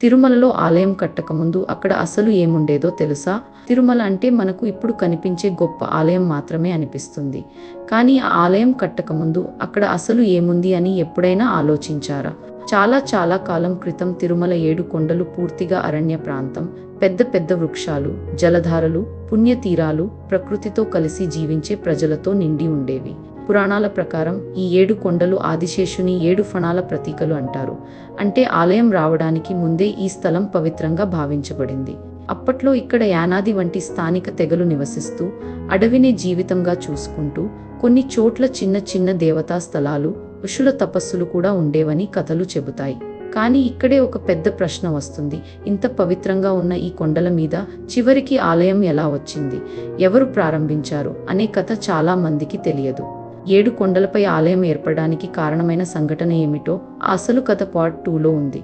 తిరుమలలో ఆలయం కట్టకముందు అక్కడ అసలు ఏముండేదో తెలుసా? తిరుమల అంటే మనకు ఇప్పుడు కనిపించే గొప్ప ఆలయం మాత్రమే అనిపిస్తుంది. కానీ ఆ ఆలయం కట్టకముందు అక్కడ అసలు ఏముంది అని ఎప్పుడైనా ఆలోచించారా? చాలా చాలా కాలం క్రితం తిరుమల 7 కొండలు పూర్తిగా అరణ్య ప్రాంతం. పెద్ద పెద్ద వృక్షాలు, జలధారలు, పుణ్యతీరాలు, ప్రకృతితో కలిసి జీవించే ప్రజలతో నిండి ఉండేవి. పురాణాల ప్రకారం ఈ 7 కొండలు ఆదిశేషుని 7 ఫణాల ప్రతీకలు అంటారు. అంటే ఆలయం రావడానికి ముందే ఈ స్థలం పవిత్రంగా భావించబడింది. అప్పట్లో ఇక్కడ యానాది వంటి స్థానిక తెగలు నివసిస్తూ అడవినే జీవితంగా చూసుకుంటూ కొన్ని చోట్ల చిన్న చిన్న దేవతా స్థలాలు, ఋషుల తపస్సులు కూడా ఉండేవని కథలు చెబుతాయి. కానీ ఇక్కడే ఒక పెద్ద ప్రశ్న వస్తుంది. ఇంత పవిత్రంగా ఉన్న ఈ కొండల మీద చివరికి ఆలయం ఎలా వచ్చింది? ఎవరు ప్రారంభించారు అనే కథ చాలా మందికి తెలియదు. 7 కొండలపై ఆలయం ఏర్పడడానికి కారణమైన సంఘటన ఏమిటో ఆ అసలు కథ పార్ట్ 2లో ఉంది.